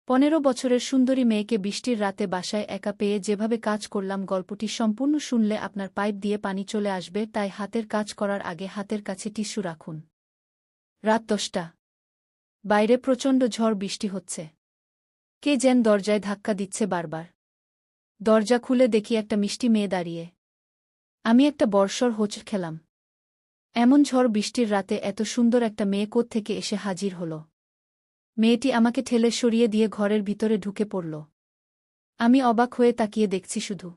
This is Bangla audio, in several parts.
15 বছরের সুন্দরী মেয়েকে বৃষ্টির রাতে বাসায় একা পেয়ে যেভাবে কাজ করলাম গল্পটি সম্পূর্ণ শুনলে আপনার পাইপ দিয়ে পানি চলে আসবে, তাই হাতের কাজ করার আগে হাতের কাছে টিস্যু রাখুন। রাত 10টা। বাইরে প্রচণ্ড ঝড় বৃষ্টি হচ্ছে। কে যেন দরজায় ধাক্কা দিচ্ছে বারবার। দরজা খুলে দেখি একটা মিষ্টি মেয়ে দাঁড়িয়ে। আমি একটা বর্ষর হোঁচট খেলাম। এমন ঝড় বৃষ্টির রাতে এত সুন্দর একটা মেয়ে কোত্থেকে এসে হাজির হল। মেয়েটি আমাকে ঠেলে সরিয়ে দিয়ে ঘরের ভিতরে ঢুকে পড়ল। আমি অবাক হয়ে তাকিয়ে দেখছি শুধু।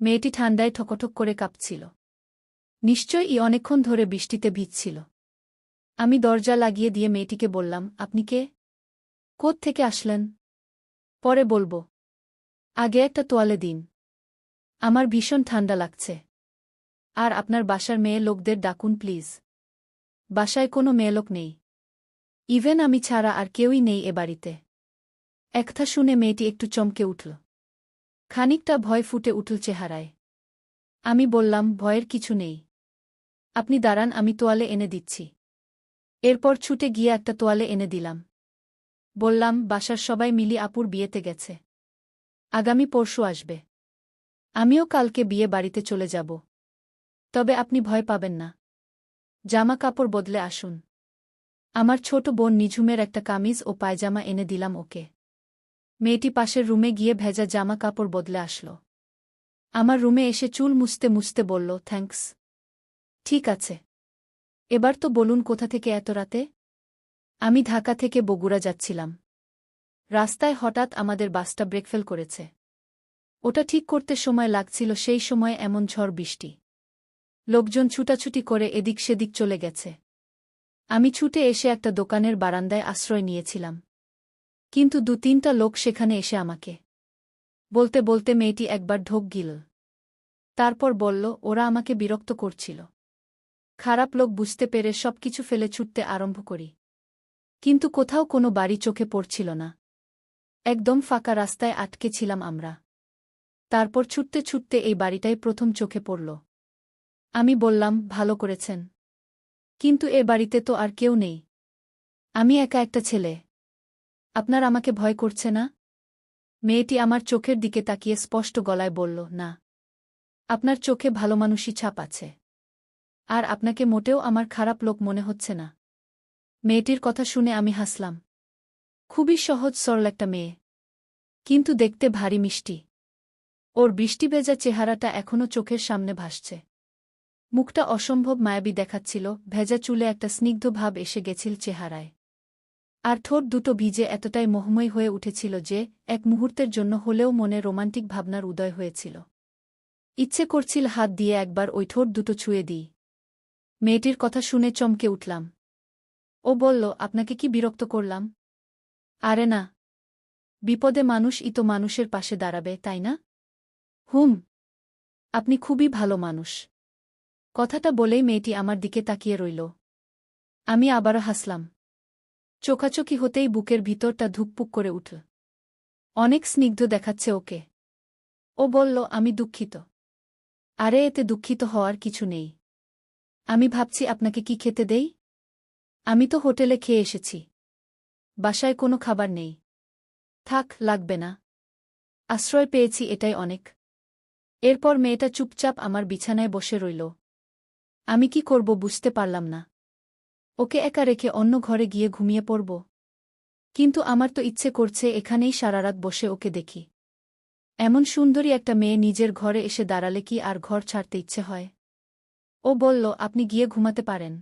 মেয়েটি ঠান্ডায় ঠকঠক করে কাঁপছিল। নিশ্চয়ই অনেকক্ষণ ধরে বৃষ্টিতে ভিজছিল। আমি দরজা লাগিয়ে দিয়ে মেয়েটিকে বললাম, আপনি কে? কোত্থেকে আসলেন? পরে বলবো। আগে একটা তোয়ালে দিন। আমার ভীষণ ঠান্ডা লাগছে। আর আপনার বাসার মেয়ে লোকদের ডাকুন প্লিজ। বাসায় কোনো মেয়েলোক নেই। ইভেন আমি ছাড়া আর কেউই নেই এ বাড়িতে। একথা শুনে মেয়েটি একটু চমকে উঠল। খানিকটা ভয় ফুটে উঠল চেহারায়। আমি বললাম, ভয়ের কিছু নেই। আপনি দাঁড়ান, আমি তোয়ালে এনে দিচ্ছি। এরপর ছুটে গিয়ে একটা তোয়ালে এনে দিলাম। বললাম, বাসার সবাই মিলি আপুর বিয়েতে গেছে। আগামী পরশু আসবে। আমিও কালকে বিয়ে বাড়িতে চলে যাব। তবে আপনি ভয় পাবেন না। জামা কাপড় বদলে আসুন। আমার ছোট বোন নিঝুমের একটা কামিজ ও পায়জামা এনে দিলাম ওকে। মেয়েটি পাশের রুমে গিয়ে ভেজা জামা কাপড় বদলে আসলো। আমার রুমে এসে চুল মুছতে মুছতে বলল, থ্যাঙ্কস। ঠিক আছে। এবার তো বলুন কোথা থেকে এত রাতে? আমি ঢাকা থেকে বগুড়া যাচ্ছিলাম। রাস্তায় হঠাৎ আমাদের বাসটা ব্রেকফেল করেছে। ওটা ঠিক করতে সময় লাগছিল, সেই সময়ে এমন ঝড় বৃষ্টি। লোকজন ছুটাছুটি করে এদিক সেদিক চলে গেছে। আমি ছুটে এসে একটা দোকানের বারান্দায় আশ্রয় নিয়েছিলাম। কিন্তু 2-3টা লোক সেখানে এসে আমাকে বলতে বলতে মেয়েটি একবার ঢোক গিল। তারপর বলল, ওরা আমাকে বিরক্ত করছিল। খারাপ লোক বুঝতে পেরে সবকিছু ফেলে ছুটতে আরম্ভ করি। কিন্তু কোথাও কোনো বাড়ি চোখে পড়ছিল না। একদম ফাঁকা রাস্তায় আটকে ছিলাম আমরা। তারপর ছুটতে ছুটতে এই বাড়িটাই প্রথম চোখে পড়ল। আমি বললাম, ভালো করেছেন। কিন্তু এ বাড়িতে তো আর কেউ নেই। আমি একা একটা ছেলে। আপনার আমাকে ভয় করছে না? মেয়েটি আমার চোখের দিকে তাকিয়ে স্পষ্ট গলায় বলল, না। আপনার চোখে ভালো মানুষই ছাপ আছে। আর আপনাকে মোটেও আমার খারাপ লোক মনে হচ্ছে না। মেয়েটির কথা শুনে আমি হাসলাম। খুবই সহজ সরল একটা মেয়ে। কিন্তু দেখতে ভারী মিষ্টি। ওর বৃষ্টিভেজা চেহারাটা এখনও চোখের সামনে ভাসছে। মুখটা অসম্ভব মায়াবী দেখাচ্ছিল, ভেজা চুলে একটা স্নিগ্ধ ভাব এসে গেছিল চেহারায়। আর ঠোঁট দুটো ভিজে এতটাই মোহময়ী হয়ে উঠেছিল যে এক মুহূর্তের জন্য হলেও মনে রোমান্টিক ভাবনার উদয় হয়েছিল। ইচ্ছে করছিল হাত দিয়ে একবার ওই ঠোঁট দুটো ছুঁয়ে দিই। মেয়েটির কথা শুনে চমকে উঠলাম। ও বলল, আপনাকে কি বিরক্ত করলাম? আরে না। বিপদে মানুষই তো মানুষের পাশে দাঁড়াবে, তাই না? হুম। আপনি খুবই ভালো মানুষ। কথাটা বলেই মেয়েটি আমার দিকে তাকিয়ে রইল। আমি আবারও হাসলাম। চোখাচোখি হতেই বুকের ভিতরটা ধুকপুক করে উঠল। অনেক স্নিগ্ধ দেখাচ্ছে ওকে। ও বলল, আমি দুঃখিত। আরে এতে দুঃখিত হওয়ার কিছু নেই। আমি ভাবছি আপনাকে কি খেতে দেই? আমি তো হোটেলে খেয়ে এসেছি। বাসায় কোনো খাবার নেই। থাক, লাগবে না। আশ্রয় পেয়েছি, এটাই অনেক। এরপর মেয়েটা চুপচাপ আমার বিছানায় বসে রইল। আমি কি করব বুঝতে পারলাম না। ওকে একা রেখে অন্য ঘরে গিয়ে ঘুমিয়ে পড়ব? কিন্তু আমার তো ইচ্ছে করছে এখানেই সারারাত বসে ওকে দেখি। এমন সুন্দরী একটা মেয়ে নিজের ঘরে এসে দাঁড়ালে কি আর ঘর ছাড়তে ইচ্ছে হয়? ও বলল, আপনি গিয়ে ঘুমাতে পারেন।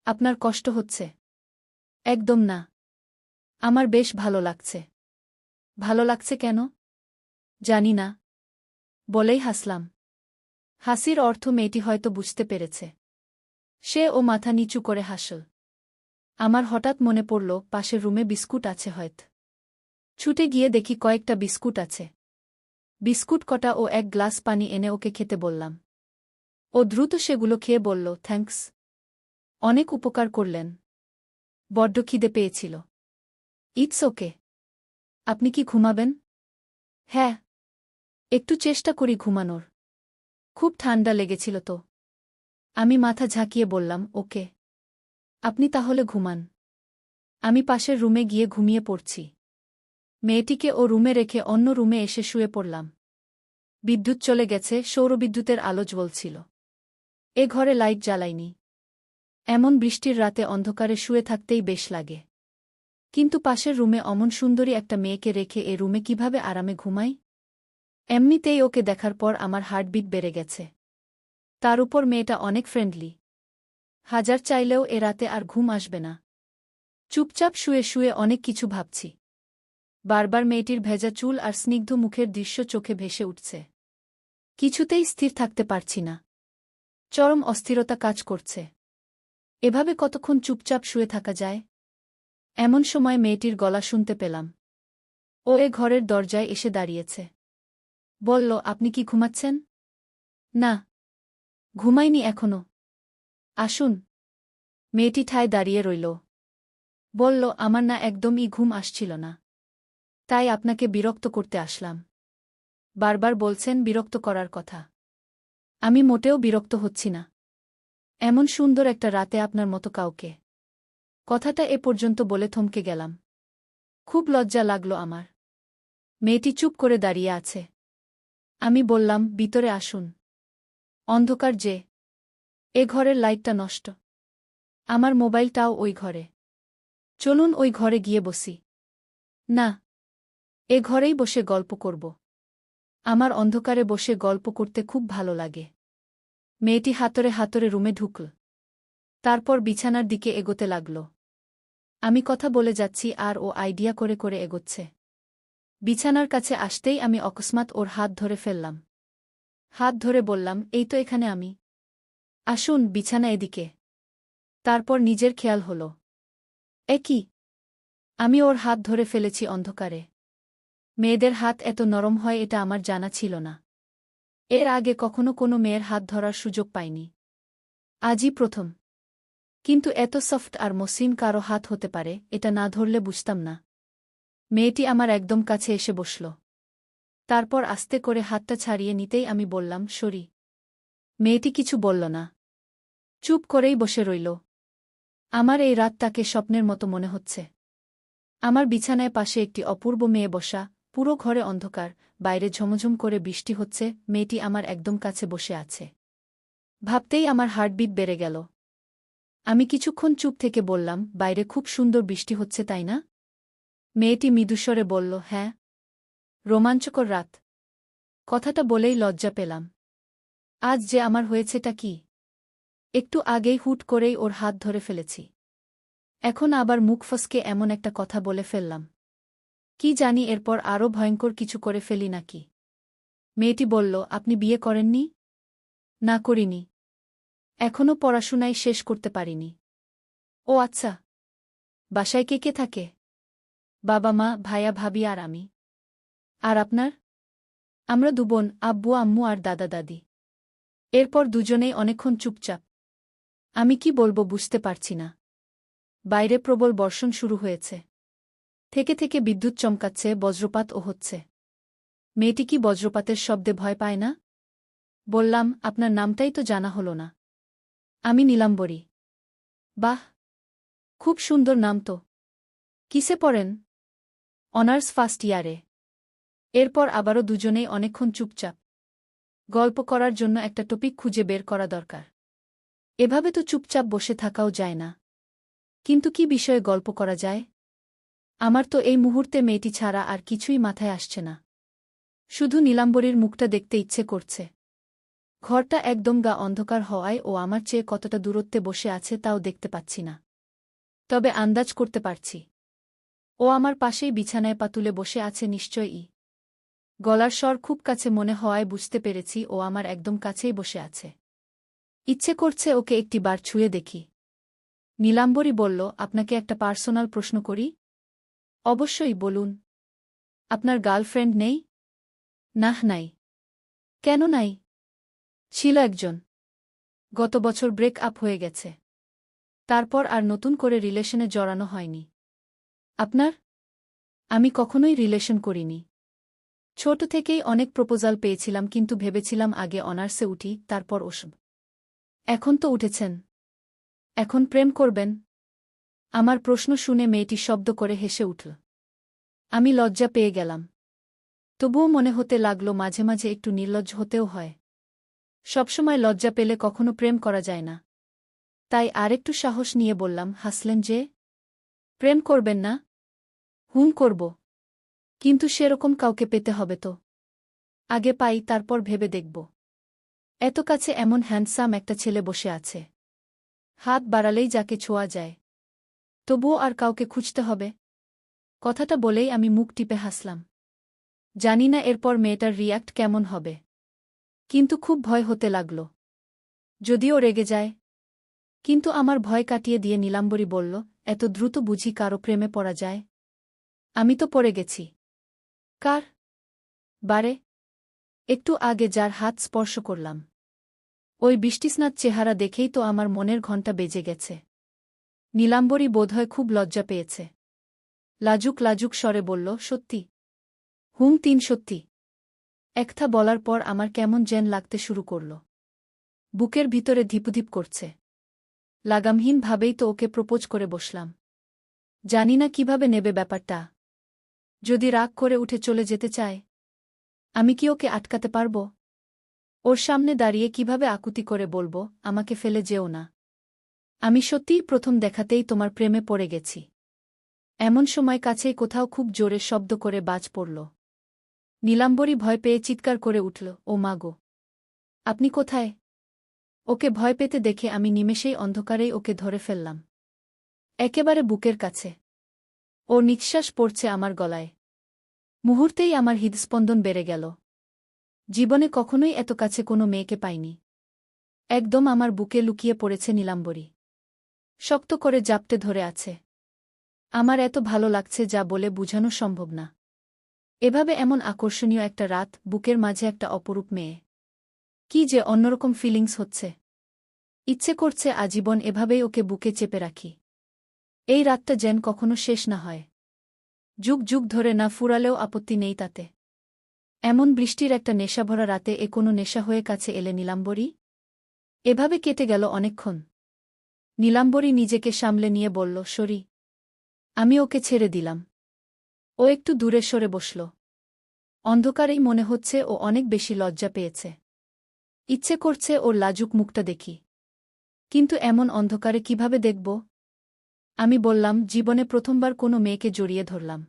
আপনার কষ্ট হচ্ছে? একদম না। আমার বেশ ভালো লাগছে। ভালো লাগছে কেন? জানি না। বলেই হাসলাম। হাসির অর্থ মেয়েটি হয়তো বুঝতে পেরেছে। সে ও মাথা নিচু করে হাসল। আমার হঠাৎ মনে পড়ল, পাশের রুমে বিস্কুট আছে হয়তো। ছুটে গিয়ে দেখি কয়েকটা বিস্কুট আছে। বিস্কুট কটা ও এক গ্লাস পানি এনে ওকে খেতে বললাম। ও দ্রুত সেগুলো খেয়ে বলল, থ্যাঙ্কস। অনেক উপকার করলেন। বড্ড খিদে পেয়েছিল। It's okay. আপনি কি ঘুমাবেন? হ্যাঁ। একটু চেষ্টা করি ঘুমানোর। খুব ঠান্ডা লেগেছিল তো। আমি মাথা ঝাঁকিয়ে বললাম, ওকে। আপনি তাহলে ঘুমান। আমি পাশের রুমে গিয়ে ঘুমিয়ে পড়ছি। মেয়েটিকে ও রুমে রেখে অন্য রুমে এসে শুয়ে পড়লাম। বিদ্যুৎ চলে গেছে, সৌরবিদ্যুতের আলো জ্বলছিল। এ ঘরে লাইট জ্বালাইনি। এমন বৃষ্টির রাতে অন্ধকারে শুয়ে থাকতেই বেশ লাগে। কিন্তু পাশের রুমে অমন সুন্দরী একটা মেয়েকে রেখে এ রুমে কিভাবে আরামে ঘুমাই? এমনিতেই ওকে দেখার পর আমার হার্টবিট বেড়ে গেছে। তার উপর মেয়েটা অনেক ফ্রেন্ডলি। হাজার চাইলেও এ রাতে আর ঘুম আসবে না। চুপচাপ শুয়ে শুয়ে অনেক কিছু ভাবছি। বারবার মেয়েটির ভেজা চুল আর স্নিগ্ধ মুখের দৃশ্য চোখে ভেসে উঠছে। কিছুতেই স্থির থাকতে পারছি না। চরম অস্থিরতা কাজ করছে। এভাবে কতক্ষণ চুপচাপ শুয়ে থাকা যায়? এমন সময় মেয়েটির গলা শুনতে পেলাম। ও এ ঘরের দরজায় এসে দাঁড়িয়েছে। বলল, আপনি কি ঘুমাচ্ছেন? না, ঘুমাইনি এখনো। আসুন। মেয়েটি ঠায় দাঁড়িয়ে রইল। বলল, আমার না একদমই ঘুম আসছিল না। তাই আপনাকে বিরক্ত করতে আসলাম। বারবার বলছেন বিরক্ত করার কথা। আমি মোটেও বিরক্ত হচ্ছি না। এমন সুন্দর একটা রাতে আপনার মতো কাউকে। কথাটা এ পর্যন্ত বলে থমকে গেলাম। খুব লজ্জা লাগল আমার। মেয়েটি চুপ করে দাঁড়িয়ে আছে। আমি বললাম, ভিতরে আসুন। অন্ধকার যে। এ ঘরের লাইটটা নষ্ট। আমার মোবাইলটাও ওই ঘরে। চলুন ওই ঘরে গিয়ে বসি। না, এ ঘরেই বসে গল্প করব। আমার অন্ধকারে বসে গল্প করতে খুব ভালো লাগে। মেয়েটি হাতরে হাতরে রুমে ঢুকল। তারপর বিছানার দিকে এগোতে লাগল। আমি কথা বলে যাচ্ছি আর ও আইডিয়া করে করে এগোচ্ছে। বিছানার কাছে আসতেই আমি অকস্মাৎ ওর হাত ধরে ফেললাম। হাত ধরে বললাম, এই তো এখানে আমি। আসুন, বিছানা এদিকে। তারপর নিজের খেয়াল হল। এ কি? আমি ওর হাত ধরে ফেলেছি অন্ধকারে। মেয়েদের হাত এত নরম হয় এটা আমার জানা ছিল না। এর আগে কখনো কোনো মেয়ের হাত ধরার সুযোগ পাইনি। আজই প্রথম। কিন্তু এত সফট আর মসৃণ কারো হাত হতে পারে এটা না ধরলে বুঝতাম না। মেয়েটি আমার একদম কাছে এসে বসল। তারপর আস্তে করে হাতটা ছাড়িয়ে নিতেই আমি বললাম, সরি। মেয়েটি কিছু বলল না। চুপ করেই বসে রইল। আমার এই রাতটাকে স্বপ্নের মতো মনে হচ্ছে। আমার বিছানায় পাশে একটি অপূর্ব মেয়ে বসা, পুরো ঘরে অন্ধকার, বাইরে ঝমঝম করে বৃষ্টি হচ্ছে, মেয়েটি আমার একদম কাছে বসে আছে। ভাবতেই আমার হার্টবিট বেড়ে গেল। আমি কিছুক্ষণ চুপ থেকে বললাম, বাইরে খুব সুন্দর বৃষ্টি হচ্ছে তাই না? মেয়েটি মৃদুস্বরে বলল, হ্যাঁ। রোমাঞ্চকর রাত। কথাটা বলেই লজ্জা পেলাম। আজ যে আমার হয়েছেটা কি? একটু আগেই হুট করেই ওর হাত ধরে ফেলেছি। এখন আবার মুখ ফসকে এমন একটা কথা বলে ফেললাম। কি জানি এরপর আরও ভয়ঙ্কর কিছু করে ফেলি নাকি। মেয়েটি বলল, আপনি বিয়ে করেননি? না, করিনি। এখনও পড়াশোনাই শেষ করতে পারিনি। ও আচ্ছা। বাসায় কে কে থাকে? বাবা মা, ভাইয়া ভাবি আর আমি। আর আপনার? আমরা দুবোন, আব্বু আম্মু আর দাদা দাদি। এরপর দুজনেই অনেকক্ষণ চুপচাপ। আমি কি বলবো বুঝতে পারছি না। বাইরে প্রবল বর্ষণ শুরু হয়েছে। থেকে থেকে বিদ্যুৎ চমকাচ্ছে, বজ্রপাতও হচ্ছে। মেয়েটি কি বজ্রপাতের শব্দে ভয় পায় না? বললাম, আপনার নামটাই তো জানা হলো না। আমি নীলাম্বরী। বাহ, খুব সুন্দর নাম তো। কিসে পড়েন? অনার্স ফার্স্ট ইয়ারে। এরপর আবারও দুজনেই অনেকক্ষণ চুপচাপ। গল্প করার জন্য একটা টপিক খুঁজে বের করা দরকার। এভাবে তো চুপচাপ বসে থাকাও যায় না। কিন্তু কি বিষয়ে গল্প করা যায়? আমার তো এই মুহূর্তে মেয়েটি ছাড়া আর কিছুই মাথায় আসছে না। শুধু নীলাম্বরীর মুখটা দেখতে ইচ্ছে করছে। ঘরটা একদম গা অন্ধকার হওয়ায় ও আমার চেয়ে কতটা দূরত্বে বসে আছে তাও দেখতে পাচ্ছি না। তবে আন্দাজ করতে পারছি। ও আমার পাশেই বিছানায় পা তুলে বসে আছে নিশ্চয়ই। গলার স্বর খুব কাছে মনে হওয়ায় বুঝতে পেরেছি ও আমার একদম কাছেই বসে আছে। ইচ্ছে করছে ওকে একটি বার ছুঁয়ে দেখি। নীলাম্বরী বলল, আপনাকে একটা পার্সোনাল প্রশ্ন করি? অবশ্যই, বলুন। আপনার গার্লফ্রেন্ড নেই? নাহ, নাই। কেন নাই? ছিল একজন। গত বছর ব্রেক আপ হয়ে গেছে। তারপর আর নতুন করে রিলেশনে জড়ানো হয়নি। আপনার? আমি কখনোই রিলেশন করিনি। ছোট থেকেই অনেক প্রপোজাল পেয়েছিলাম কিন্তু ভেবেছিলাম আগে অনার্সে উঠি তারপর ওসব। এখন তো উঠেছেন। এখন প্রেম করবেন? আমার প্রশ্ন শুনে মেয়েটি শব্দ করে হেসে উঠল। আমি লজ্জা পেয়ে গেলাম। তবুও মনে হতে লাগল মাঝে মাঝে একটু নির্লজ্জ হতেও হয়। সবসময় লজ্জা পেলে কখনো প্রেম করা যায় না। তাই আরেকটু সাহস নিয়ে বললাম, হাসলেন যে? প্রেম করবেন না? হুম, করব। কিন্তু সেরকম কাউকে পেতে হবে তো। আগে পাই, তারপর ভেবে দেখব। এত কাছে এমন হ্যান্ডসাম একটা ছেলে বসে আছে। হাত বাড়ালেই যাকে ছোঁয়া যায়। তবুও আর কাউকে খুঁজতে হবে। কথাটা বলেই আমি মুখ টিপে হাসলাম। জানি না এরপর মেয়েটার রিয়্যাক্ট কেমন হবে। কিন্তু খুব ভয় হতে লাগল। যদিও রেগে যায়। কিন্তু আমার ভয় কাটিয়ে দিয়ে নীলাম্বরী বলল, এত দ্রুত বুঝি কারো প্রেমে পড়া যায়? আমি তো পড়ে গেছি। কার? বারে? একটু আগে যার হাত স্পর্শ করলাম। ওই বৃষ্টিস্নাত চেহারা দেখেই তো আমার মনের ঘণ্টা বেজে গেছে। নীলাম্বরী বোধহয় খুব লজ্জা পেয়েছে। লাজুক লাজুক স্বরে বলল, সত্যি? হুম, সত্যি। একথা বলার পর আমার কেমন যেন লাগতে শুরু করল। বুকের ভিতরে ধিপুধিপ করছে। লাগামহীনভাবেই তো ওকে প্রপোজ করে বসলাম। জানি না কিভাবে নেবে ব্যাপারটা। যদি রাগ করে উঠে চলে যেতে চায়, আমি কি ওকে আটকাতে পারব? ওর সামনে দাঁড়িয়ে কিভাবে আকুতি করে বলবো, আমাকে ফেলে যেও না। আমি সত্যিই প্রথম দেখাতেই তোমার প্রেমে পড়ে গেছি। এমন সময় কাছেই কোথাও খুব জোরে শব্দ করে বাজ পড়ল। নীলাম্বরী ভয় পেয়ে চিৎকার করে উঠল, ও মা গো! আপনি কোথায়? ওকে ভয় পেতে দেখে আমি নিমেষেই অন্ধকারেই ওকে ধরে ফেললাম। একেবারে বুকের কাছে। ওর নিঃশ্বাস পড়ছে আমার গলায়। মুহূর্তেই আমার হৃদস্পন্দন বেড়ে গেল। জীবনে কখনোই এত কাছে কোনো মেয়েকে পাইনি। একদম আমার বুকে লুকিয়ে পড়েছে নীলাম্বরী। শক্ত করে জাপটে ধরে আছে। আমার এত ভালো লাগছে যা বলে বুঝানো সম্ভব না। এভাবে এমন আকর্ষণীয় একটা রাত, বুকের মাঝে একটা অপরূপ মেয়ে। কি যে অন্যরকম ফিলিংস হচ্ছে। ইচ্ছে করছে আজীবন এভাবেই ওকে বুকে চেপে রাখি। এই রাতটা যেন কখনো শেষ না হয়। যুগ যুগ ধরে না ফুরালেও আপত্তি নেই তাতে। এমন বৃষ্টির একটা নেশাভরা রাতে এ কোনো নেশা হয়ে কাছে এলে নীলাম্বরী? এভাবে কেটে গেল অনেকক্ষণ। নীলাম্বরী নিজেকে সামলে নিয়ে বলল, সরি। আমি ওকে ছেড়ে দিলাম। ও একটু দূরে সরে বসল। অন্ধকারেই মনে হচ্ছে ও অনেক বেশি লজ্জা পেয়েছে। ইচ্ছে করছে ওর লাজুক মুখটা দেখি। কিন্তু এমন অন্ধকারে কিভাবে দেখব? আমি বললাম, জীবনে প্রথমবার কোনো মেয়েকে জড়িয়ে ধরলাম।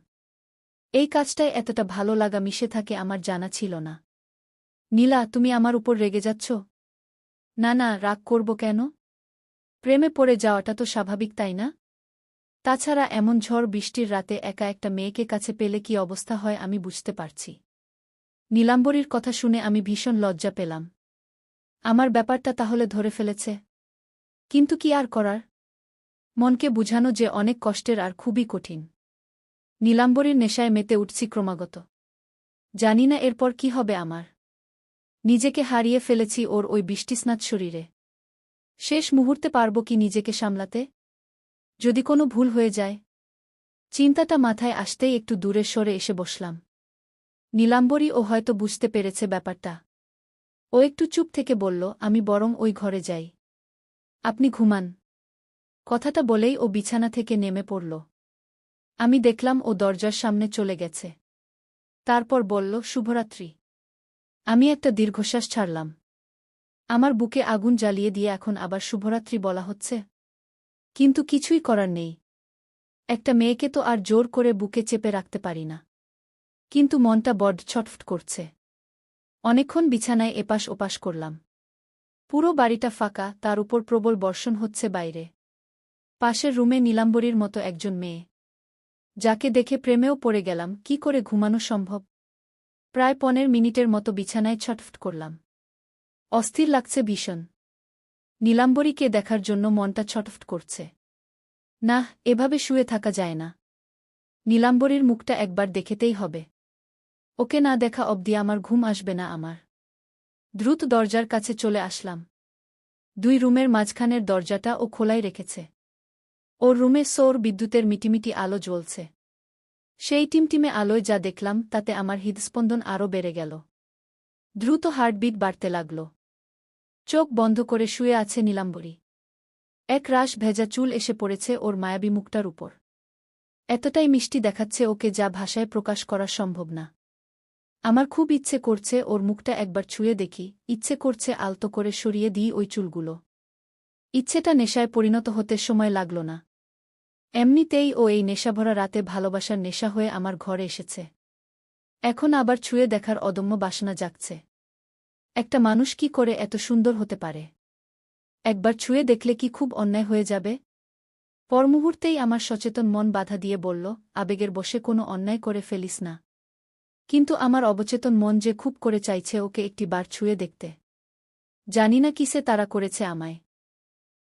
এই কাজটায় এতটা ভালো লাগা মিশে থাকে আমার জানা ছিল না। নীলা, তুমি আমার উপর রেগে যাচ্ছ? না না, রাগ করব কেন? প্রেমে পড়ে যাওয়াটা তো স্বাভাবিক, তাই না? তাছাড়া এমন ঝড় বৃষ্টির রাতে একা একটা মেয়েকে কাছে পেলে কি অবস্থা হয় আমি বুঝতে পারছি। নীলাম্বরীর কথা শুনে আমি ভীষণ লজ্জা পেলাম। আমার ব্যাপারটা তাহলে ধরে ফেলেছে। কিন্তু কি আর করার? মনকে বুঝানো যে অনেক কষ্টের আর খুবই কঠিন। নীলাম্বরীর নেশায় মেতে উঠছি ক্রমাগত। জানি না এরপর কি হবে আমার। নিজেকে হারিয়ে ফেলেছি ওর ওই বৃষ্টিস্নাত শরীরে। শেষ মুহূর্তে পারব কি নিজেকে সামলাতে? যদি কোনো ভুল হয়ে যায়? চিন্তাটা মাথায় আসতেই একটু দূরে সরে এসে বসলাম। নীলাম্বরী ও হয়তো বুঝতে পেরেছে ব্যাপারটা। ও একটু চুপ থেকে বলল, আমি বরং ওই ঘরে যাই। আপনি ঘুমান। কথাটা বলেই ও বিছানা থেকে নেমে পড়ল। আমি দেখলাম ও দরজার সামনে চলে গেছে। তারপর বলল, শুভরাত্রি। আমি একটা দীর্ঘশ্বাস ছাড়লাম। আমার বুকে আগুন জ্বালিয়ে দিয়ে এখন আবার শুভরাত্রি বলা হচ্ছে। কিন্তু কিছুই করার নেই। একটা মেয়েকে তো আর জোর করে বুকে চেপে রাখতে পারি না। কিন্তু মনটা বড্ড ছটফট করছে। অনেকক্ষণ বিছানায় এপাশ ওপাশ করলাম। পুরো বাড়িটা ফাঁকা, তার উপর প্রবল বর্ষণ হচ্ছে বাইরে। পাশের রুমে নীলাম্বরীর মতো একজন মেয়ে, যাকে দেখে প্রেমেও পড়ে গেলাম। কি করে ঘুমানো সম্ভব? প্রায় 15 মিনিটের মতো বিছানায় ছটফট করলাম। অস্থির লাগছে ভীষণ। নীলাম্বরীকে দেখার জন্য মনটা ছটফট করছে। না, এভাবে শুয়ে থাকা যায় না। নীলাম্বরীর মুখটা একবার দেখেতেই হবে। ওকে না দেখা অবধি আমার ঘুম আসবে না আমার। দ্রুত দরজার কাছে চলে আসলাম। 2 রুমের মাঝখানের দরজাটা ও খোলাই রেখেছে। ওর রুমে সৌর বিদ্যুতের মিটিমিটি আলো জ্বলছে। সেই টিমটিমে আলোয় যা দেখলাম তাতে আমার হৃদস্পন্দন আরও বেড়ে গেল। দ্রুত হার্টবিট বাড়তে লাগল। চোখ বন্ধ করে শুয়ে আছে নীলাম্বরী। এক রাশ ভেজা চুল এসে পড়েছে ওর মায়াবী মুখটার উপর। এতটাই মিষ্টি দেখাচ্ছে ওকে যা ভাষায় প্রকাশ করা সম্ভব না। আমার খুব ইচ্ছে করছে ওর মুখটা একবার ছুঁয়ে দেখি, ইচ্ছে করছে আলতো করে সরিয়ে দিই ওই চুলগুলো। ইচ্ছেটা নেশায় পরিণত হতে সময় লাগল না। এমনিতেই ও এই নেশাভরা রাতে ভালোবাসার নেশা হয়ে আমার ঘরে এসেছে। এখন আবার ছুঁয়ে দেখার অদম্য বাসনা জাগছে। একটা মানুষ কি করে এত সুন্দর হতে পারে? একবার ছুঁয়ে দেখলে কি খুব অন্যায় হয়ে যাবে? পরমুহূর্তেই আমার সচেতন মন বাধা দিয়ে বলল, আবেগের বশে কোনো অন্যায় করে ফেলিস না। কিন্তু আমার অবচেতন মন যে খুব করে চাইছে ওকে একটি বার ছুঁয়ে দেখতে। জানি না কিসে তারা করেছে আমায়।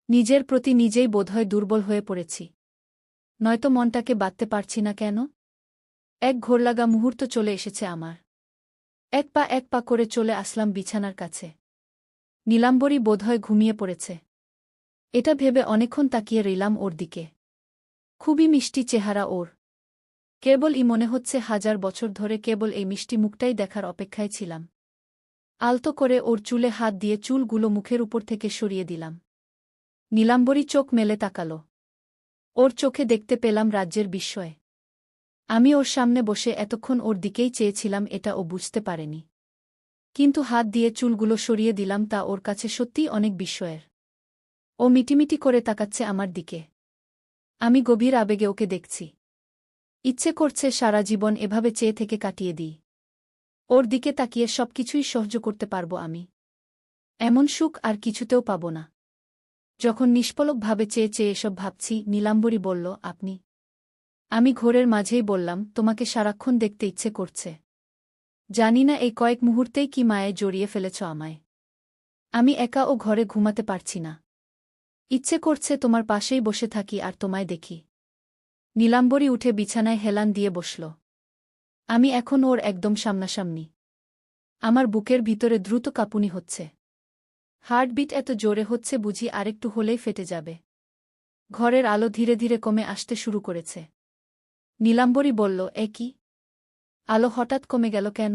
নিজের প্রতি নিজেই বোধহয় দুর্বল হয়ে পড়েছি। নয়তো মনটাকে বাঁধতে পারছি না কেন? এক ঘোরলাগা মুহূর্ত চলে এসেছে আমার। এক পা করে চলে আসলাম বিছানার কাছে। নীলাম্বরী বোধহয় ঘুমিয়ে পড়েছে। এটা ভেবে অনেকক্ষণ তাকিয়ে রইলাম ওর দিকে। খুবই মিষ্টি চেহারা ওর। কেবলই মনে হচ্ছে 1000 বছর ধরে কেবল এই মিষ্টি মুখটাই দেখার অপেক্ষায় ছিলাম। আলতো করে ওর চুলে হাত দিয়ে চুলগুলো মুখের উপর থেকে সরিয়ে দিলাম। নীলাম্বরী চোখ মেলে তাকাল। ওর চোখে দেখতে পেলাম রাজ্যের বিস্ময়। আমি ওর সামনে বসে এতক্ষণ ওর দিকেই চেয়েছিলাম, এটা ও বুঝতে পারেনি। কিন্তু হাত দিয়ে চুলগুলো সরিয়ে দিলাম তা ওর কাছে সত্যিই অনেক বিস্ময়ের। ও মিটিমিটি করে তাকাচ্ছে আমার দিকে। আমি গভীর আবেগে ওকে দেখছি। ইচ্ছে করছে সারা জীবন এভাবে চেয়ে থেকে কাটিয়ে দিই। ওর দিকে তাকিয়ে সবকিছুই সহ্য করতে পারব আমি। এমন সুখ আর কিছুতেও পাব না। যখন নিষ্পলকভাবে চেয়ে চেয়ে এসব ভাবছি, নীলাম্বরী বলল, আপনি? আমি ঘোরের মাঝেই বললাম, তোমাকে সারাক্ষণ দেখতে ইচ্ছে করছে। জানি না এই কয়েক মুহূর্তেই কি মায়ে জড়িয়ে ফেলেছ আমায়। আমি একা ও ঘরে ঘুমাতে পারছি না। ইচ্ছে করছে তোমার পাশেই বসে থাকি আর তোমায় দেখি। নীলাম্বরী উঠে বিছানায় হেলান দিয়ে বসল। আমি এখন ওর একদম সামনাসামনি। আমার বুকের ভিতরে দ্রুত কাঁপুনি হচ্ছে। হার্টবিট এত জোরে হচ্ছে বুঝি আরেকটু হলেই ফেটে যাবে। ঘরের আলো ধীরে ধীরে কমে আসতে শুরু করেছে। নীলাম্বরী বলল, এ কি? আলো হঠাৎ কমে গেল কেন?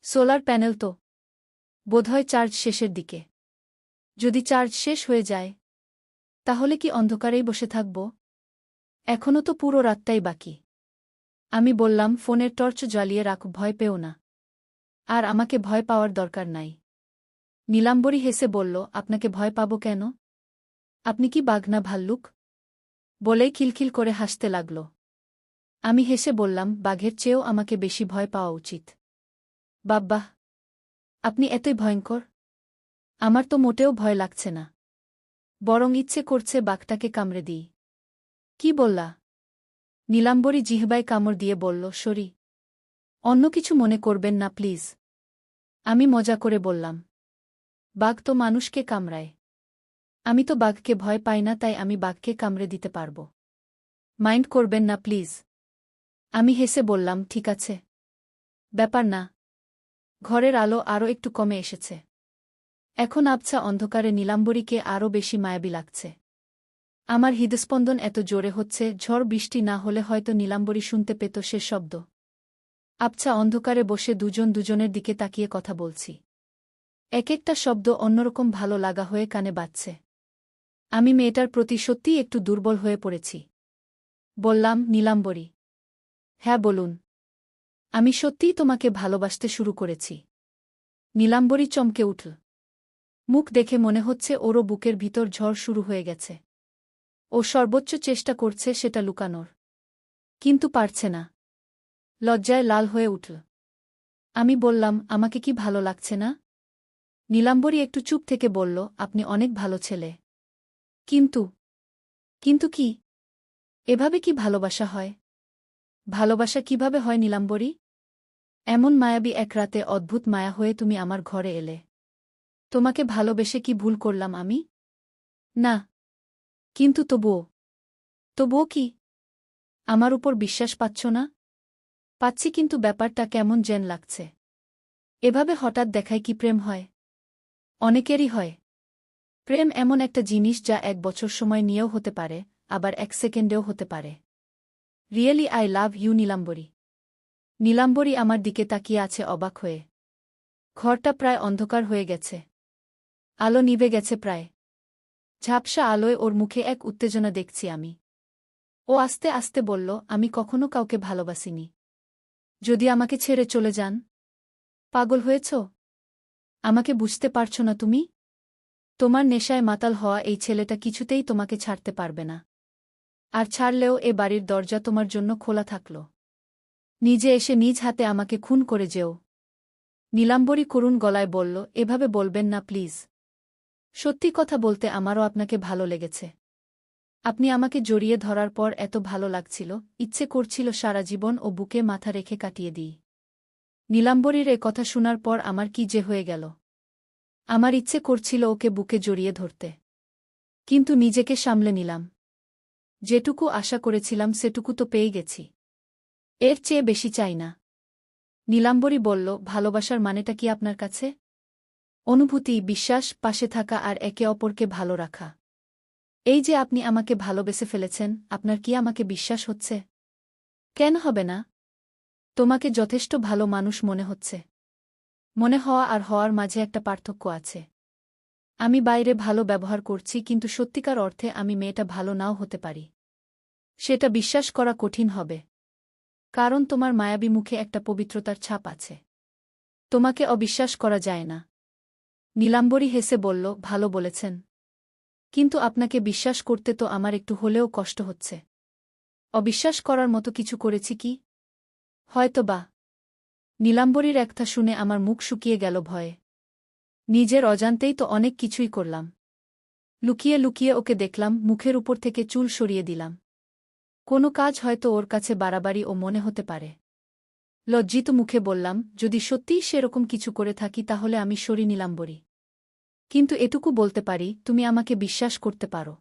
সোলার প্যানেল তো। বোধহয় চার্জ শেষের দিকে। যদি চার্জ শেষ হয়ে যায়, তাহলে কি অন্ধকারেই বসে থাকব? এখনও তো পুরো রাতটাই বাকি। আমি বললাম, ফোনের টর্চ জ্বালিয়ে রাখ, ভয় পেও না। আর আমাকে ভয় পাওয়ার দরকার নাই। নীলাম্বরী হেসে বলল, আপনাকে ভয় পাব কেন? আপনি কি বাঘ না ভাল্লুক? বলেই খিলখিল করে হাসতে লাগল। আমি হেসে বললাম, বাঘের চেয়েও আমাকে বেশি ভয় পাওয়া উচিত। বাব্বাহ, আপনি এতই ভয়ঙ্কর। আমার তো মোটেও ভয় লাগছে না। বরং ইচ্ছে করছে বাঘটাকে কামড়ে দিই। কি বললা? নীলাম্বরী জিহ্বায় কামড় দিয়ে বলল, সরি। অন্য কিছু মনে করবেন না প্লিজ। আমি মজা করে বললাম, বাঘ তো মানুষকে কামড়ায়। আমি তো বাঘকে ভয় পাই না, তাই আমি বাঘকে কামড়ে দিতে পারব। মাইন্ড করবেন না প্লিজ। আমি হেসে বললাম, ঠিক আছে, ব্যাপার না। ঘরের আলো আরও একটু কমে এসেছে। এখন আবছা অন্ধকারে নীলাম্বরীকে আরও বেশি মায়াবী লাগছে। আমার হৃদস্পন্দন এত জোরে হচ্ছে, ঝড় বৃষ্টি না হলে হয়তো নীলাম্বরী শুনতে পেত সে শব্দ। আবছা অন্ধকারে বসে দুজন দুজনের দিকে তাকিয়ে কথা বলছি। এক একটা শব্দ অন্যরকম ভালো লাগা হয়ে কানে বাজছে। আমি মেয়েটার প্রতি সত্যিই একটু দুর্বল হয়ে পড়েছি। বললাম, নীলাম্বরী। হ্যাঁ বলুন। আমি সত্যিই তোমাকে ভালোবাসতে শুরু করেছি। নীলাম্বরী চমকে উঠল। মুখ দেখে মনে হচ্ছে ওরও বুকের ভিতর ঝড় শুরু হয়ে গেছে। ও সর্বোচ্চ চেষ্টা করছে সেটা লুকানোর। কিন্তু পারছে না। লজ্জায় লাল হয়ে উঠল। আমি বললাম, আমাকে কি ভালো লাগছে না? নীলাম্বরী একটু চুপ থেকে বলল, আপনি অনেক ভালো ছেলে। কিন্তু কিন্তু কি? এভাবে কি ভালোবাসা হয়? ভালোবাসা কিভাবে হয় নীলাম্বরী? এমন মায়াবী এক রাতে অদ্ভুত মায়া হয়ে তুমি আমার ঘরে এলে। তোমাকে ভালোবেসে কি ভুল করলাম আমি? না। কিন্তু তবুও কি? আমার উপর বিশ্বাস পাচ্ছ না? পাচ্ছি, কিন্তু ব্যাপারটা কেমন যেন লাগছে। এভাবে হঠাৎ দেখায় কি প্রেম হয়? অনেকেরই হয়। প্রেম এমন একটা জিনিস যা 1 বছর সময় নিয়েও হতে পারে, আবার 1 সেকেন্ডেও হতে পারে। Really I love you Nilambari. Nilambari আমার দিকে তাকিয়ে আছে অবাক হয়ে। ঘরটা প্রায় অন্ধকার হয়ে গেছে। আলো নিভে গেছে প্রায়। ঝাপসা আলোয় ওর মুখে এক উত্তেজনা দেখছি আমি। ও আস্তে আস্তে বলল, আমি কখনো কাউকে ভালোবাসিনি। যদি আমাকে ছেড়ে চলে যান? পাগল হয়েছ? আমাকে বুঝতে পারছো না তুমি? তোমার নেশায় মাতাল হওয়া এই ছেলেটা কিছুতেই তোমাকে ছাড়তে পারবে না। আর ছাড়লেও এ বাড়ির দরজা তোমার জন্য খোলা থাকল। নিজে এসে নিজ হাতে আমাকে খুন করে যেও। নীলাম্বরী করুণ গলায় বলল, এভাবে বলবেন না প্লিজ। সত্যি কথা বলতে আমারও আপনাকে ভালো লেগেছে। আপনি আমাকে জড়িয়ে ধরার পর এত ভালো লাগছিল, ইচ্ছে করছিল সারা জীবন ও বুকে মাথা রেখে কাটিয়ে দিই। নীলাম্বরীর এ কথা শোনার পর আমার কি যে হয়ে গেল। আমার ইচ্ছে করছিল ওকে বুকে জড়িয়ে ধরতে। কিন্তু নিজেকে সামলে নিলাম। যেটুকু আশা করেছিলাম সেটুকু তো পেয়ে গেছি। এর চেয়ে বেশি চাই না। নীলাম্বরী বলল, ভালোবাসার মানেটা কি আপনার কাছে? অনুভূতি, বিশ্বাস, পাশে থাকা আর একে অপরকে ভালো রাখা। এই যে আপনি আমাকে ভালোবেসে ফেলেছেন, আপনার কি আমাকে বিশ্বাস হচ্ছে? কেন হবে না? তোমাকে যথেষ্ট ভালো মানুষ মনে হচ্ছে। মনে হওয়া আর হওয়ার মাঝে একটা পার্থক্য আছে। আমি বাইরে ভালো ব্যবহার করছি, কিন্তু সত্যিকার অর্থে আমি মেয়েটা ভালো নাও হতে পারি। সেটা বিশ্বাস করা কঠিন হবে। কারণ তোমার মায়াবী মুখে একটা পবিত্রতার ছাপ আছে। তোমাকে অবিশ্বাস করা যায় না। নীলাম্বরী হেসে বলল, ভালো বলেছেন। কিন্তু আপনাকে বিশ্বাস করতে তো আমার একটু হলেও কষ্ট হচ্ছে। অবিশ্বাস করার মতো কিছু করেছি কি? হয়তো বা। নীলাম্বরীর একটা শুনে আমার মুখ শুকিয়ে গেল ভয়ে। নিজের অজান্তেই তো অনেক কিছুই করলাম। লুকিয়ে লুকিয়ে ওকে দেখলাম, মুখের উপর থেকে চুল সরিয়ে দিলাম। কোনো কাজ হয়তো ওর কাছে বাড়াবাড়ি ও মনে হতে পারে। লজ্জিত মুখে বললাম, যদি সত্যিই সেরকম কিছু করে থাকি তাহলে আমি সরি নীলাম্বরী। কিন্তু এটুকু বলতে পারি, তুমি আমাকে বিশ্বাস করতে পারো।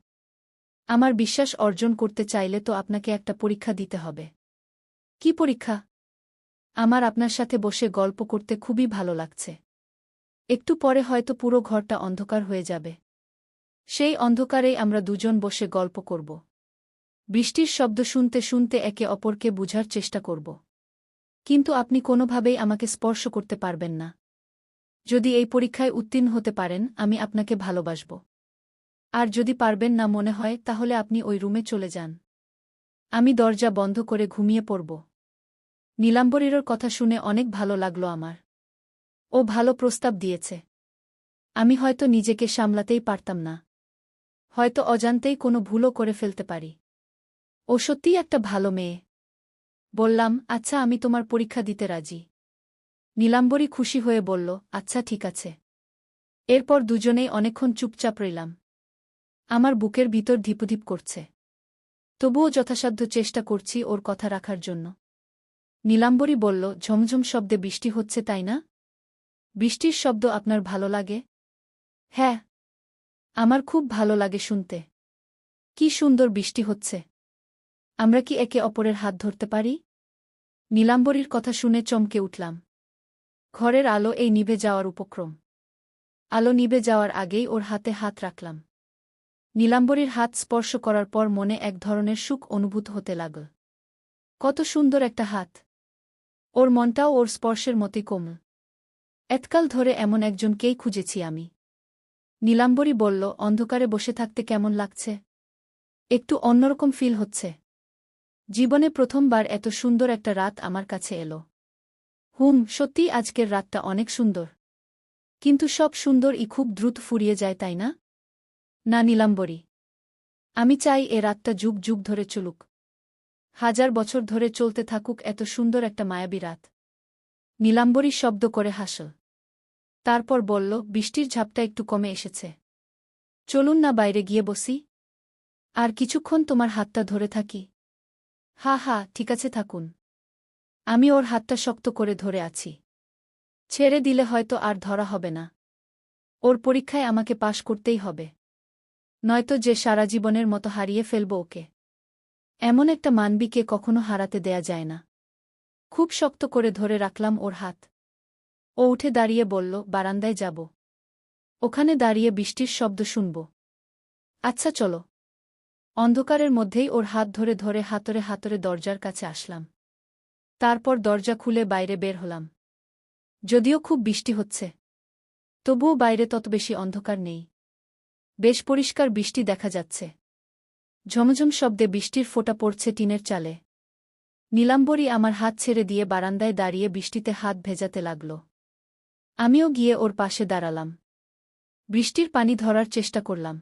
আমার বিশ্বাস অর্জন করতে চাইলে তো আপনাকে একটা পরীক্ষা দিতে হবে। কি পরীক্ষা? আমার আপনার সাথে বসে গল্প করতে খুবই ভালো লাগছে। একটু পরে হয়তো পুরো ঘরটা অন্ধকার হয়ে যাবে। সেই অন্ধকারেই আমরা দুজন বসে গল্প করব। বৃষ্টির শব্দ শুনতে শুনতে একে অপরকে বুঝার চেষ্টা করব। কিন্তু আপনি কোনোভাবেই আমাকে স্পর্শ করতে পারবেন না। যদি এই পরীক্ষায় উত্তীর্ণ হতে পারেন, আমি আপনাকে ভালোবাসব। আর যদি পারবেন না মনে হয়, তাহলে আপনি ওই রুমে চলে যান। আমি দরজা বন্ধ করে ঘুমিয়ে পড়ব। নীলাম্বরীর কথা শুনে অনেক ভালো লাগল আমার। ও ভালো প্রস্তাব দিয়েছে। আমি হয়তো নিজেকে সামলাতেই পারতাম না। হয়তো অজান্তেই কোনো ভুলও করে ফেলতে পারি। ও সত্যিই একটা ভালো মেয়ে। বললাম, আচ্ছা, আমি তোমার পরীক্ষা দিতে রাজি। নীলাম্বরী খুশি হয়ে বলল, আচ্ছা ঠিক আছে। এরপর দুজনেই অনেকক্ষণ চুপচাপ রইলাম। আমার বুকের ভিতর ধিপধিপ করছে। তবুও যথাসাধ্য চেষ্টা করছি ওর কথা রাখার জন্য। নীলাম্বরী বলল, ঝমঝম শব্দে বৃষ্টি হচ্ছে তাই না? বৃষ্টির শব্দ আপনার ভালো লাগে? হ্যাঁ। আমার খুব ভালো লাগে শুনতে। কি সুন্দর বৃষ্টি হচ্ছে। আমরা কি একে অপরের হাত ধরতে পারি? নীলাম্বরীর কথা শুনে চমকে উঠলাম। ঘরের আলো এই নিভে যাওয়ার উপক্রম। আলো নিভে যাওয়ার আগেই ওর হাতে হাত রাখলাম। নীলাম্বরীর হাত স্পর্শ করার পর মনে এক ধরনের সুখ অনুভূত হতে লাগল। কত সুন্দর একটা হাত! ওর মনটাও ওর স্পর্শের মতোই কোমল। এতকাল ধরে এমন একজনকেই খুঁজেছি আমি। নীলাম্বরী বলল, অন্ধকারে বসে থাকতে কেমন লাগছে? একটু অন্যরকম ফিল হচ্ছে। জীবনে প্রথমবার এত সুন্দর একটা রাত আমার কাছে এলো। সত্যিই আজকের রাতটা অনেক সুন্দর। কিন্তু সব সুন্দরই খুব দ্রুত ফুরিয়ে যায়, তাই না? না নীলাম্বরী। আমি চাই এ রাতটা যুগ যুগ ধরে চলুক। 1000 বছর ধরে চলতে থাকুক এত সুন্দর একটা মায়াবী রাত। নীলাম্বরী শব্দ করে হাসল। তারপর বলল, বৃষ্টির ঝাপটা একটু কমে এসেছে। চলুন না বাইরে গিয়ে বসি। আর কিছুক্ষণ তোমার হাতটা ধরে থাকি। হা হা, ঠিক আছে, থাকুন। আমি ওর হাতটা শক্ত করে ধরে আছি। ছেড়ে দিলে হয়তো আর ধরা হবে না। ওর পরীক্ষায় আমাকে পাশ করতেই হবে। নয়তো যে সারা জীবনের মতো হারিয়ে ফেলব ওকে। এমন একটা মানবীকে কখনো হারাতে দেয়া যায় না। খুব শক্ত করে ধরে রাখলাম ওর হাত। ও উঠে দাঁড়িয়ে বলল, বারান্দায় যাব। ওখানে দাঁড়িয়ে বৃষ্টির শব্দ শুনব। আচ্ছা চলো। অন্ধকারের মধ্যেই ওর হাত ধরে ধরে হাতরে হাতরে দরজার কাছে আসলাম। তারপর দরজা খুলে বাইরে বের হলাম। যদিও খুব বৃষ্টি হচ্ছে, তবুও বাইরে তত বেশি অন্ধকার নেই। বেশ পরিষ্কার বৃষ্টি দেখা যাচ্ছে। ঝমঝম শব্দে বৃষ্টির ফোঁটা পড়ছে টিনের চালে। নীলাম্বরী আমার হাত ছেড়ে দিয়ে বারান্দায় দাঁড়িয়ে বৃষ্টিতে হাত ভেজাতে লাগল। আমিও গিয়ে ওর পাশে দাঁড়ালাম। বৃষ্টির পানি ধরার চেষ্টা করলাম।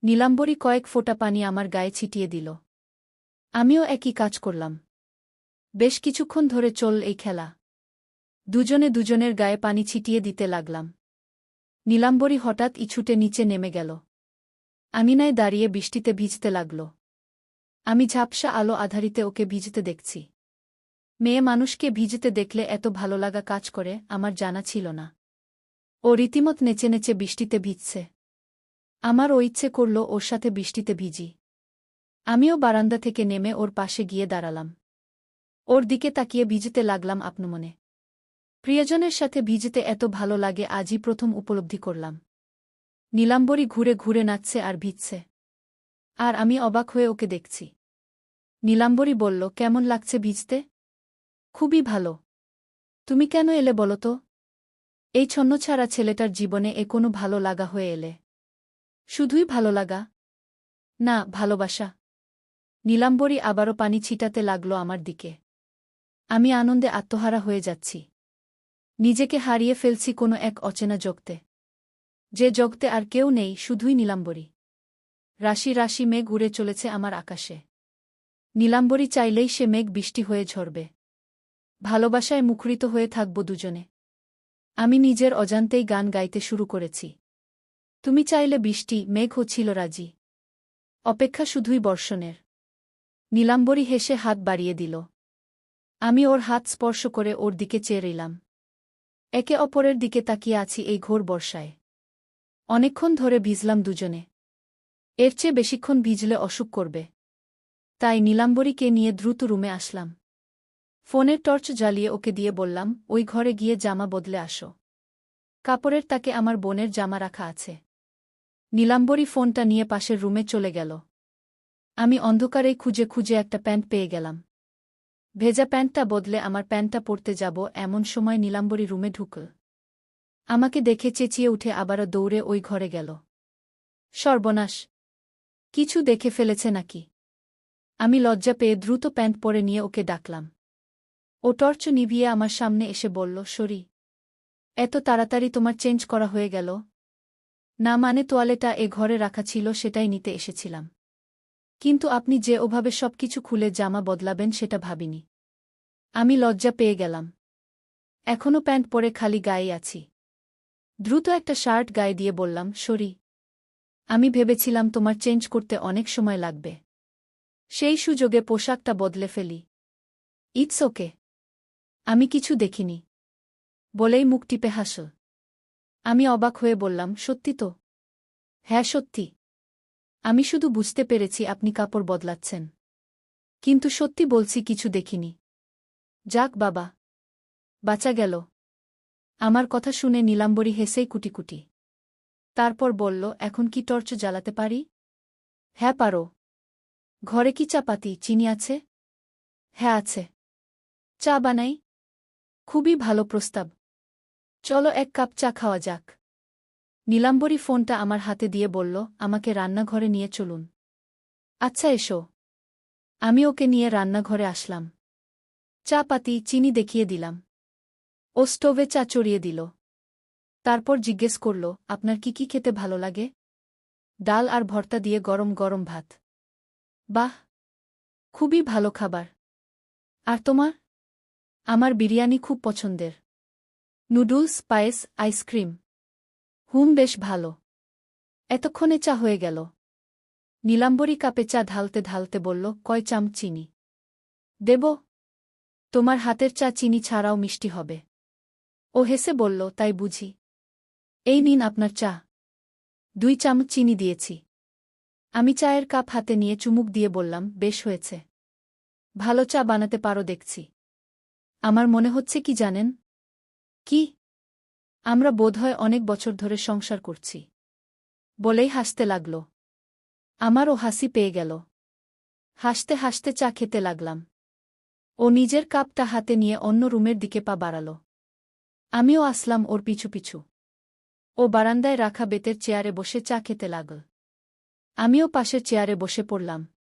নীলাম্বরী কয়েক ফোঁটা পানি আমার গায়ে ছিটিয়ে দিল। আমিও একই কাজ করলাম। বেশ কিছুক্ষণ ধরে চল এই খেলা। দুজনে দুজনের গায়ে পানি ছিটিয়ে দিতে লাগলাম। নীলাম্বরী হঠাৎ ছুটে নিচে নেমে গেল। আমিনায় দাঁড়িয়ে বৃষ্টিতে ভিজতে লাগল। আমি ঝাপসা আলো আধারিতে ওকে ভিজতে দেখছি। মেয়ে মানুষকে ভিজতে দেখলে এত ভালো লাগা কাজ করে আমার জানা ছিল না। ও রীতিমত নেচে নেচে বৃষ্টিতে ভিজছে। আমারও ইচ্ছে করল ওর সাথে বৃষ্টিতে ভিজি। আমিও বারান্দা থেকে নেমে ওর পাশে গিয়ে দাঁড়ালাম। ওর দিকে তাকিয়ে ভিজতে লাগলাম আপনমনে। প্রিয়জনের সাথে ভিজতে এত ভালো লাগে আজই প্রথম উপলব্ধি করলাম। নীলাম্বরী ঘুরে ঘুরে নাচছে আর ভিজছে। আর আমি অবাক হয়ে ওকে দেখছি। নীলাম্বরী বলল, কেমন লাগছে ভিজতে? খুবই ভালো। তুমি কেন এলে বলো তো? এই ছন্নছাড়া ছেলেটার জীবনে এ কোনো ভালো লাগা হয়ে এলে? শুধুই ভালো লাগা? না, ভালোবাসা। নীলাম্বরী আবারও পানি ছিটাতে লাগল আমার দিকে। আমি আনন্দে আত্মহারা হয়ে যাচ্ছি। নিজেকে হারিয়ে ফেলছি কোনো এক অচেনা জগতে। যে জগতে আর কেউ নেই, শুধুই নীলাম্বরী। রাশি রাশি মেঘ উড়ে চলেছে আমার আকাশে। নীলাম্বরী চাইলেই সে মেঘ বৃষ্টি হয়ে ঝরবে। ভালোবাসায় মুখরিত হয়ে থাকব দুজনে। আমি নিজের অজান্তেই গান গাইতে শুরু করেছি। তুমি চাইলে বৃষ্টি, মেঘও ছিল রাজি। অপেক্ষা শুধুই বর্ষণের। নীলাম্বরী হেসে হাত বাড়িয়ে দিল। আমি ওর হাত স্পর্শ করে ওর দিকে চেয়ে রইলাম। একে অপরের দিকে তাকিয়ে আছি এই ঘোর বর্ষায়। অনেকক্ষণ ধরে ভিজলাম দুজনে। এর চেয়ে বেশিক্ষণ ভিজলে অসুখ করবে। তাই নীলাম্বরীকে নিয়ে দ্রুত রুমে আসলাম। ফোনের টর্চ জ্বালিয়ে ওকে দিয়ে বললাম, ওই ঘরে গিয়ে জামা বদলে আসো। কাপড়ের তাকে আমার বোনের জামা রাখা আছে। নীলাম্বরী ফোনটা নিয়ে পাশের রুমে চলে গেল। আমি অন্ধকারেই খুঁজে খুঁজে একটা প্যান্ট পেয়ে গেলাম। ভেজা প্যান্টটা বদলে আমার প্যান্টটা পরতে যাব এমন সময় নীলাম্বরী রুমে ঢুকল। আমাকে দেখে চেঁচিয়ে উঠে আবারও দৌড়ে ওই ঘরে গেল। সর্বনাশ! কিছু দেখে ফেলেছে নাকি? আমি লজ্জা পেয়ে দ্রুত প্যান্ট পরে নিয়ে ওকে ডাকলাম। ও টর্চ নিভিয়ে আমার সামনে এসে বলল, সরি। এত তাড়াতাড়ি তোমার চেঞ্জ করা হয়ে গেল? না মানে তোয়ালেটা এ ঘরে রাখা ছিল, সেটাই নিতে এসেছিলাম। কিন্তু আপনি যে ওভাবে সবকিছু খুলে জামা বদলাবেন সেটা ভাবিনি। আমি লজ্জা পেয়ে গেলাম। এখনও প্যান্ট পরে খালি গায়ে আছি। দ্রুত একটা শার্ট গায়ে দিয়ে বললাম, সরি। আমি ভেবেছিলাম তোমার চেঞ্জ করতে অনেক সময় লাগবে। সেই সুযোগে পোশাকটা বদলে ফেলি। It's okay. আমি কিছু দেখিনি। বলেই মুখ টিপে হাসল। আমি অবাক হয়ে বললাম, সত্যি তো? হ্যাঁ সত্যি। আমি শুধু বুঝতে পেরেছি আপনি কাপড় বদলাচ্ছেন। কিন্তু সত্যি বলছি কিছু দেখিনি। যাক বাবা, বাঁচা গেল। আমার কথা শুনে নীলাম্বরী হেসেই কুটিকুটি। তারপর বলল, এখন কি টর্চ জ্বালাতে পারি? হ্যাঁ পারো। ঘরে কি চাপাতি, চিনি আছে? হ্যাঁ আছে। চা বানাই? খুবই ভালো প্রস্তাব। চলো এক কাপ চা খাওয়া যাক। নীলাম্বরী ফোনটা আমার হাতে দিয়ে বলল, আমাকে রান্নাঘরে নিয়ে চলুন। আচ্ছা এসো। আমি ওকে নিয়ে রান্নাঘরে আসলাম। চা পাতি, চিনি দেখিয়ে দিলাম। ও স্টোভে চা চড়িয়ে দিল। তারপর জিজ্ঞেস করল, আপনার কি কি খেতে ভালো লাগে? ডাল আর ভর্তা দিয়ে গরম গরম ভাত। বাহ, খুবই ভালো খাবার। আর তোমার? আমার বিরিয়ানি খুব পছন্দের। নুডলস, পায়েস, আইসক্রিম। বেশ ভালো। এতক্ষণে চা হয়ে গেল। নীলাম্বরী কাপে চা ঢালতে ঢালতে বলল, কয় চামচ চিনি দেব? তোমার হাতের চা চিনি ছাড়াও মিষ্টি হবে। ও হেসে বলল, তাই বুঝি। এই নিন আপনার চা। 2 চামচ চিনি দিয়েছি। আমি চায়ের কাপ হাতে নিয়ে চুমুক দিয়ে বললাম, বেশ হয়েছে। ভালো চা বানাতে পারো দেখছি। আমার মনে হচ্ছে কি জানেন? কি? আমরা বোধহয় অনেক বছর ধরে সংসার করছি। বলেই হাসতে লাগল। আমারও হাসি পেয়ে গেল। হাসতে হাসতে চা খেতে লাগলাম। ও নিজের কাপটা হাতে নিয়ে অন্য রুমের দিকে পা বাড়াল। আমিও আসলাম ওর পিছু পিছু। ও বারান্দায় রাখা বেতের চেয়ারে বসে চা খেতে লাগল। আমিও পাশের চেয়ারে বসে পড়লাম।